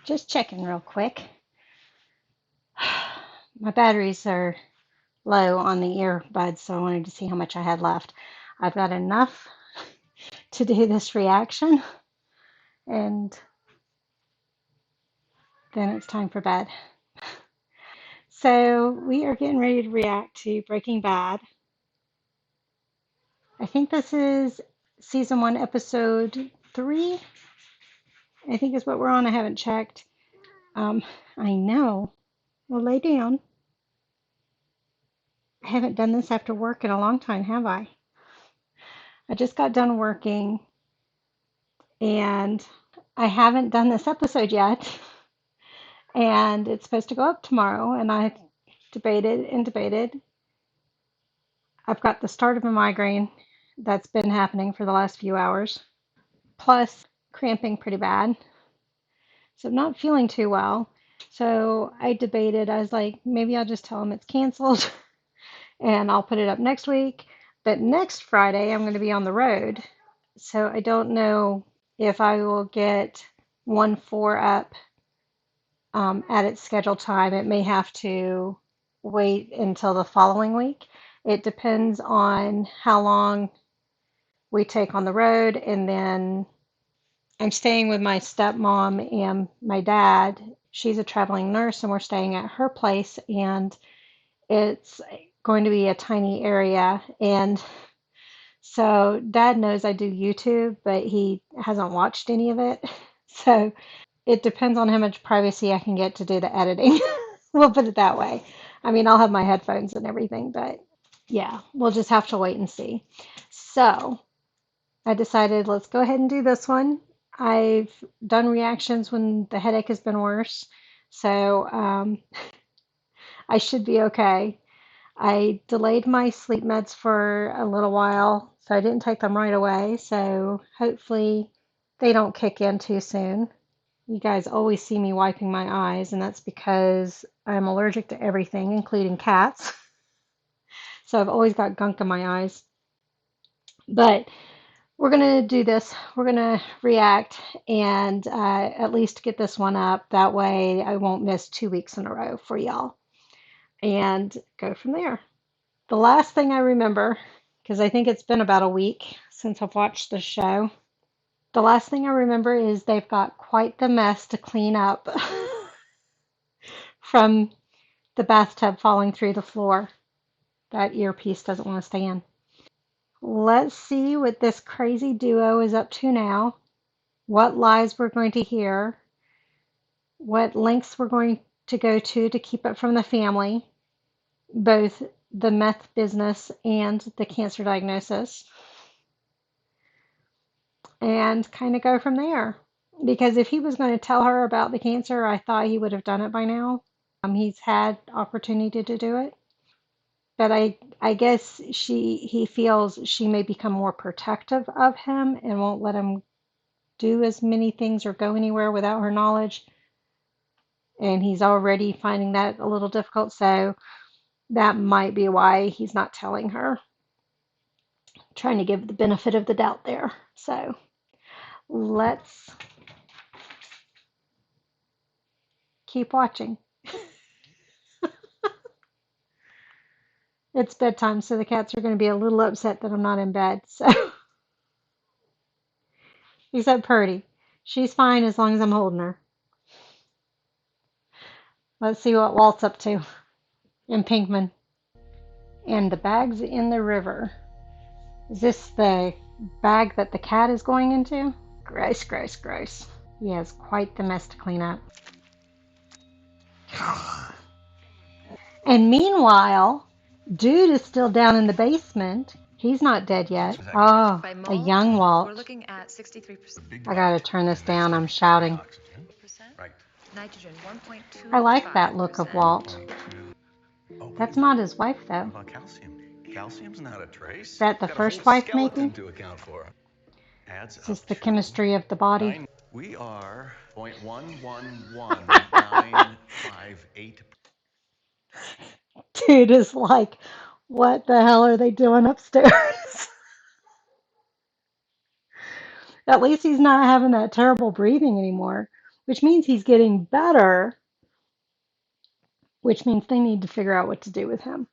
Just checking real quick. My batteries are low on the earbuds, so I wanted to see how much I had left. I've got enough to do this reaction, and then it's time for bed. So we are getting ready to react to Breaking Bad. I think this is season 1, episode 3. I think is what we're on. I haven't checked. I know. Well, lay down. I haven't done this after work in a long time, have I? I just got done working and I haven't done this episode yet. And it's supposed to go up tomorrow. And I debated and debated. I've got the start of a migraine that's been happening for the last few hours, plus cramping pretty bad. So I'm not feeling too well. So I debated. I was like, maybe I'll just tell them it's canceled and I'll put it up next week. But next Friday, I'm going to be on the road. So I don't know if I will get 1-4 up at its scheduled time. It may have to wait until the following week. It depends on how long we take on the road. And then I'm staying with my stepmom and my dad. She's a traveling nurse, and we're staying at her place. And it's going to be a tiny area. And so dad knows I do YouTube, but he hasn't watched any of it. So it depends on how much privacy I can get to do the editing. We'll put it that way. I mean, I'll have my headphones and everything, but yeah, we'll just have to wait and see. So I decided let's go ahead and do this one. I've done reactions when the headache has been worse, so I should be okay. I delayed my sleep meds for a little while, so I didn't take them right away. So hopefully they don't kick in too soon. You guys always see me wiping my eyes, and that's because I'm allergic to everything, including cats. So I've always got gunk in my eyes. But we're going to do this. We're going to react and at least get this one up. That way I won't miss 2 weeks in a row for y'all and go from there. The last thing I remember, because I think it's been about a week since I've watched the show, the last thing I remember is they've got quite the mess to clean up from the bathtub falling through the floor. That earpiece doesn't want to stay in. Let's see what this crazy duo is up to now, what lies we're going to hear, what lengths we're going to go to keep it from the family, both the meth business and the cancer diagnosis, and kind of go from there. Because if he was going to tell her about the cancer, I thought he would have done it by now. He's had opportunity to do it. But I guess he feels she may become more protective of him and won't let him do as many things or go anywhere without her knowledge. And he's already finding that a little difficult. So that might be why he's not telling her. Trying to give the benefit of the doubt there. So let's keep watching. It's bedtime, so the cats are going to be a little upset that I'm not in bed. So, except Purdy. She's fine as long as I'm holding her. Let's see what Walt's up to. And Pinkman. And the bag's in the river. Is this the bag that the cat is going into? Gross, gross, gross. He has quite the mess to clean up. And meanwhile, Dude is still down in the basement. He's not dead yet. Oh, a young Walt. I gotta turn this down. I'm shouting. I like that look of Walt. That's not his wife, though. Is that the first wife, maybe? Is this the chemistry of the body? We are 0.111958. Dude is like, what the hell are they doing upstairs? At least he's not having that terrible breathing anymore. which means he's getting better, which means they need to figure out what to do with him.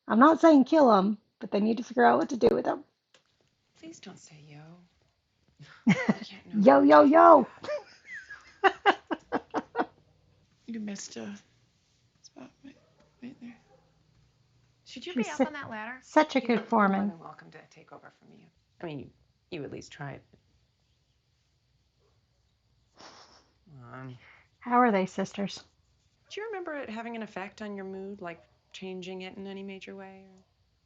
I'm not saying kill him, but they need to figure out what to do with him. Please don't say yo. I can't know. Yo, yo, yo. You missed a spot right there. Should you be She's up on that ladder? such a good You're more foreman. than welcome to take over from me. I mean, you at least tried. How are they sisters? Do you remember it having an effect on your mood, like changing it in any major way?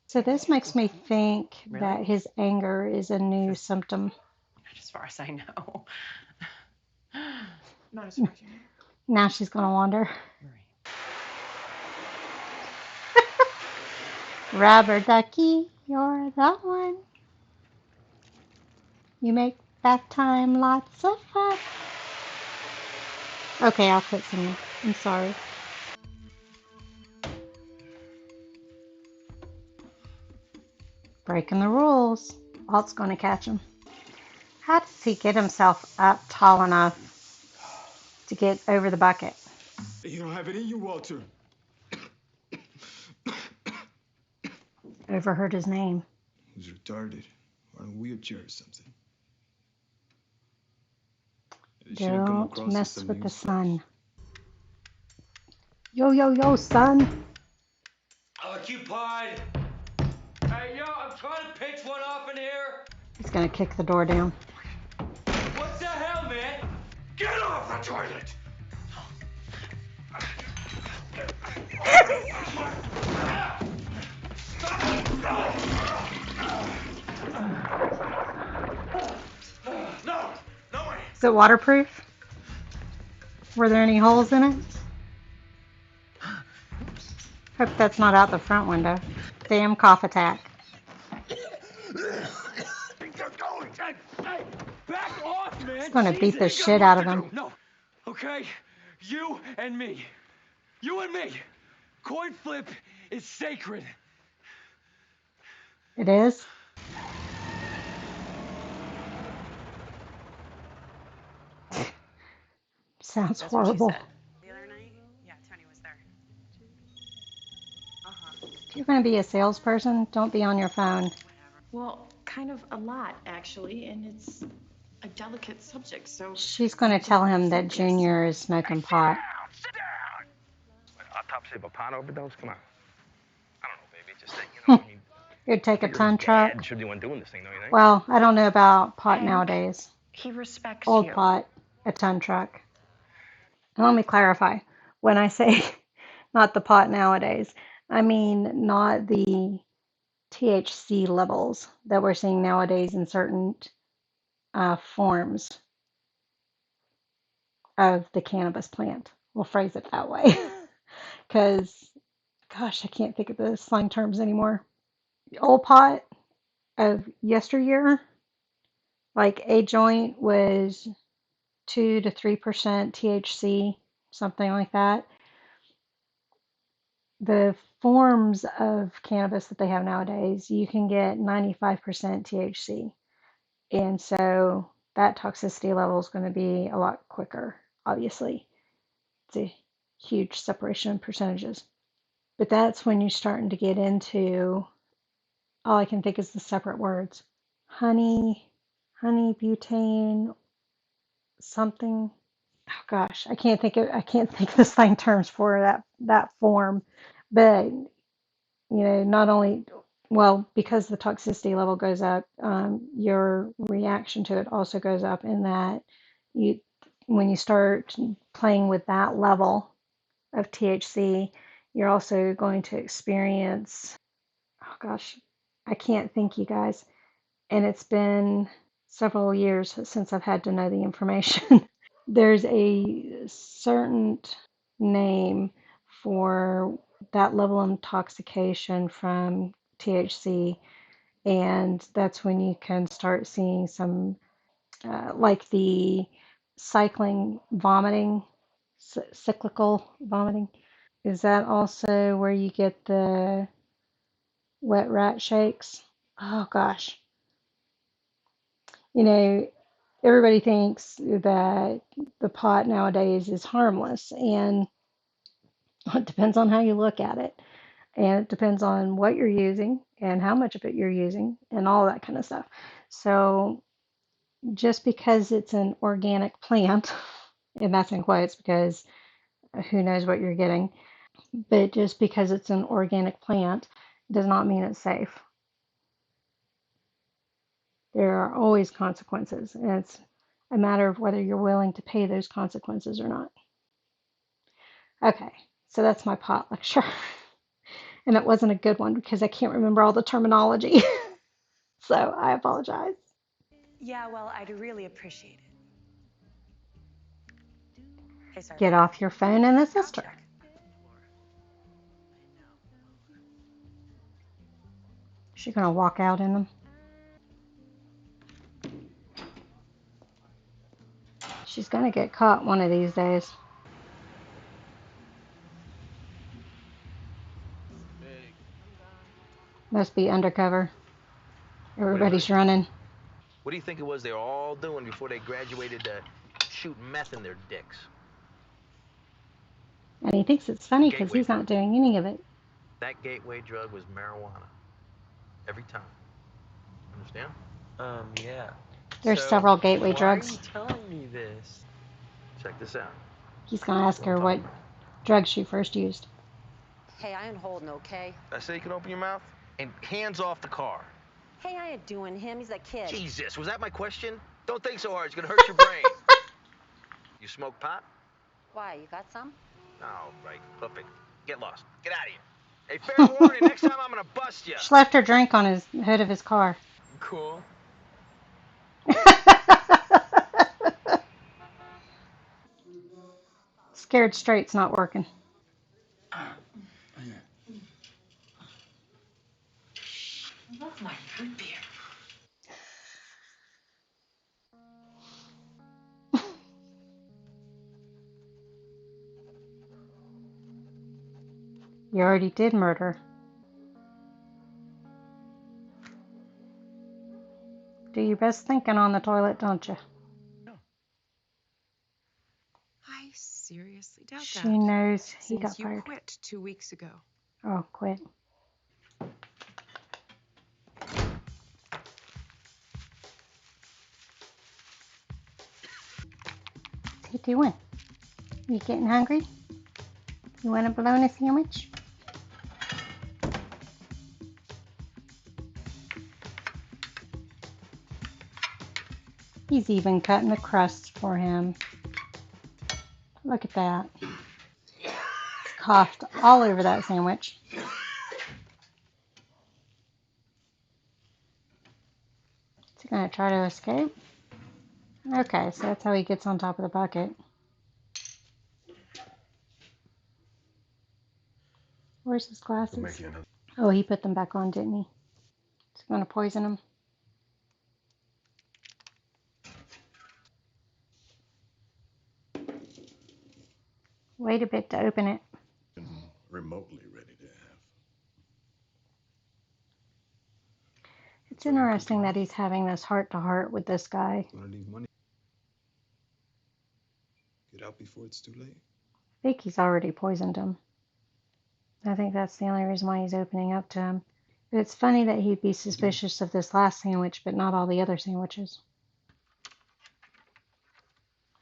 So this makes me think Really? that his anger is a new symptom. Not as far as I know. Not as far as you know. Now she's going to wander. Rubber ducky, you're the one. You make bath time lots of fun. Okay, I'll quit singing. I'm sorry. Breaking the rules. Walt's going to catch him. How does he get himself up tall enough to get over the bucket? You don't have it in you, Walter. Overheard his name. He's retarded or in a wheelchair or something. It shouldn't come Don't across as mess some with the news sun. Yo, yo, yo, son. Occupied. Hey, yo, I'm trying to pitch one off in here. He's going to kick the door down. What the hell, man? Get off the toilet! No, no way. Is it waterproof? Were there any holes in it? Hope that's not out the front window. Damn cough attack. Hey, back off, man. He's going to beat the Jesus, you got shit out work of to him. do. No, okay? You and me. You and me. Coin flip is sacred. It is? Sounds That's horrible. what she said. The other night? Yeah, Tony was there. If you're going to be a salesperson, don't be on your phone. Well, kind of a lot, actually, and it's a delicate subject, so She's going to tell him that Junior is smoking pot. Sit down. Autopsy of a pot overdose? Come on. I don't know, baby. Just think, you know, I mean, It'd take a your ton dad truck. should be the one doing this thing, don't you think? Well, I don't know about pot Hank, nowadays. he respects Old you. pot, a ton truck. And let me clarify. When I say not the pot nowadays, I mean not the THC levels that we're seeing nowadays in certain forms of the cannabis plant. We'll phrase it that way. Because, gosh, I can't think of the slang terms anymore. The old pot of yesteryear, like a joint was 2 to 3% THC, something like that. The forms of cannabis that they have nowadays, you can get 95% THC. And so that toxicity level is going to be a lot quicker, obviously. It's a huge separation in percentages. But that's when you're starting to get into, all I can think is the separate words. Honey butane, something. Oh gosh, I can't think of the slang terms for that form. But not only, well, because the toxicity level goes up, your reaction to it also goes up in that you when you start playing with that level of THC, you're also going to experience, oh gosh, I can't think, you guys. And it's been several years since I've had to know the information. There's a certain name for that level of intoxication from THC, and that's when you can start seeing some, like the cycling vomiting, cyclical vomiting. Is that also where you get the wet rat shakes? Oh gosh. You know, everybody thinks that the pot nowadays is harmless, and it depends on how you look at it, and it depends on what you're using and how much of it you're using and all that kind of stuff. So just because it's an organic plant, and that's in quotes because who knows what you're getting, but just because it's an organic plant does not mean it's safe. There are always consequences, and it's a matter of whether you're willing to pay those consequences or not. Okay, so that's my pot lecture. And it wasn't a good one because I can't remember all the terminology. So I apologize. Yeah, well, I'd really appreciate it. Hey, sorry Get about that. off your phone and I'll assist her. check. She's gonna walk out in them. She's gonna get caught one of these days. Must be undercover. Everybody's running. What do you think it was they were all doing before they graduated to shoot meth in their dicks? And he thinks it's funny because Gateway he's not drug. doing any of it. That gateway drug was marijuana. Every time. Understand? Yeah. There's So, several gateway why are drugs. you telling me this? Check this out. He's gonna ask What I'm her what talking about. drug she first used. Hey, I ain't holding, okay? I say you can open your mouth and hands off the car. Hey, I ain't doing him. He's a kid. Jesus, was that my question? Don't think so hard. It's gonna hurt your brain. You smoke pot? Why, you got some? Oh, right. Perfect. Get lost. Get out of here. Hey, fair warning. Next time I'm gonna bust you. She left her drink on his hood of his car. Cool. Scared straight's not working. That's my root beer. You already did murder. Do your best thinking on the toilet, don't you? I seriously doubt She that. knows he got Since you fired. quit 2 weeks ago. Oh, quit. What's he doing? You getting hungry? You want a bologna sandwich? He's even cutting the crust for him. Look at that. He's coughed all over that sandwich. Is he going to try to escape? Okay, so that's how he gets on top of the bucket. Where's his glasses? Oh, he put them back on, didn't he? Is he going to poison him? Wait a bit to open it. Remotely ready to have. It's interesting that he's having this heart-to-heart with this guy. Gonna need money. Get out before it's too late. I think he's already poisoned him. I think that's the only reason why he's opening up to him. But it's funny that he'd be suspicious of this last sandwich, but not all the other sandwiches.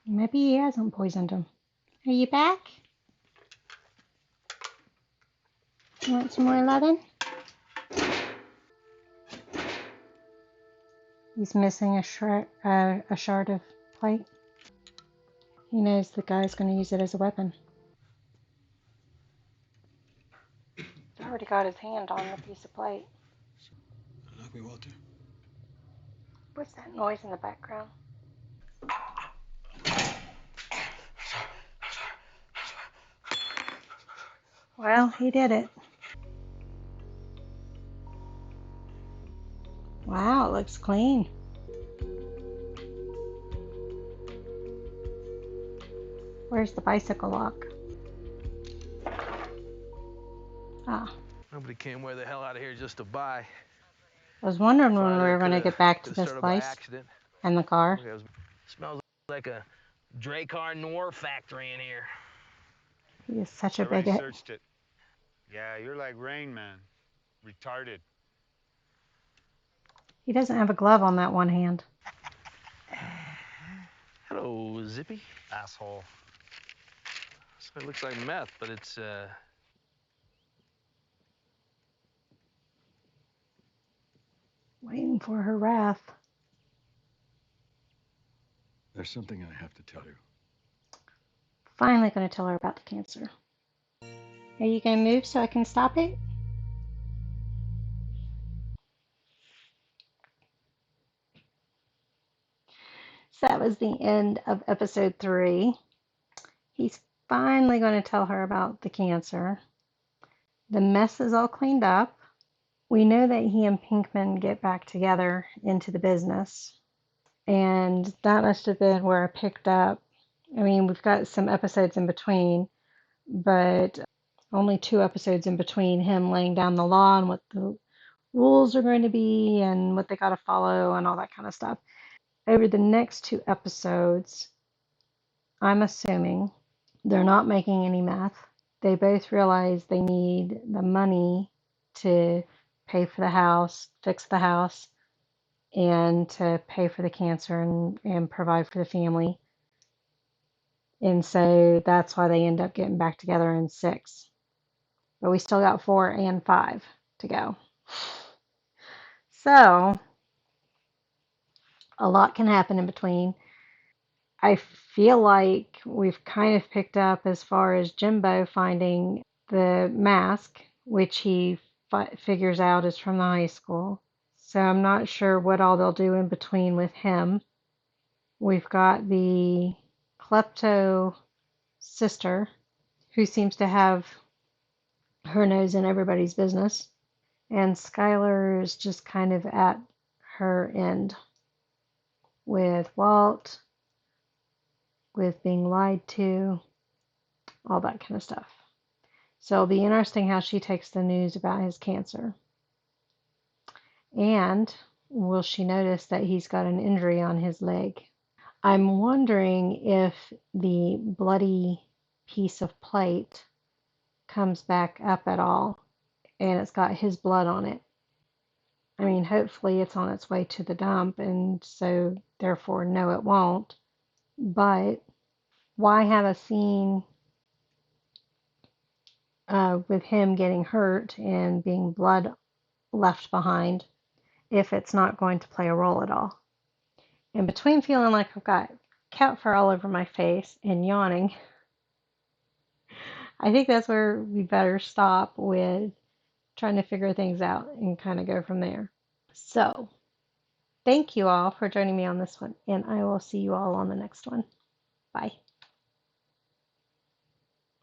Maybe he hasn't poisoned him. Are you back? You want some more lovin'? He's missing a shard of plate. He knows the guy's going to use it as a weapon. He's already got his hand on the piece of plate. Unlock me, Walter. What's that noise in the background? Well, he did it. Wow, it looks clean. Where's the bicycle lock? Ah, Nobody came where the hell out of here just to buy. I was wondering when we Father were going to coulda- get back to coulda this started by place accident. and the car. Okay, Smells like a Dracar Noir factory in here. He is such a I already bigot. searched it. Yeah, you're like Rain Man. Retarded. He doesn't have a glove on that one hand. Hello, Zippy. Asshole. So it looks like meth, but it's, Waiting for her wrath. There's something I have to tell you. Finally going to tell her about the cancer. Are you going to move so I can stop it? So that was the end of episode 3. He's finally going to tell her about the cancer. The mess is all cleaned up. We know that he and Pinkman get back together into the business. And that must have been where I picked up. I mean, we've got some episodes in between, but only 2 episodes in between him laying down the law and what the rules are going to be and what they got to follow and all that kind of stuff. Over the next 2 episodes, I'm assuming they're not making any meth. They both realize they need the money to pay for the house, fix the house, and to pay for the cancer and provide for the family. And so that's why they end up getting back together in 6. But we still got 4 and 5 to go. So a lot can happen in between. I feel like we've kind of picked up as far as Jimbo finding the mask, which he figures out is from the high school. So I'm not sure what all they'll do in between with him. We've got the klepto sister who seems to have her nose in everybody's business. And Skylar is just kind of at her end with Walt, with being lied to, all that kind of stuff. So it'll be interesting how she takes the news about his cancer. And will she notice that he's got an injury on his leg? I'm wondering if the bloody piece of plate comes back up at all and it's got his blood on it. I mean, hopefully it's on its way to the dump, and so therefore, no, it won't. But why have a scene with him getting hurt and being blood left behind if it's not going to play a role at all? In between feeling like I've got cat fur all over my face and yawning, I think that's where we better stop with trying to figure things out and kind of go from there. So, thank you all for joining me on this one, and I will see you all on the next one. Bye.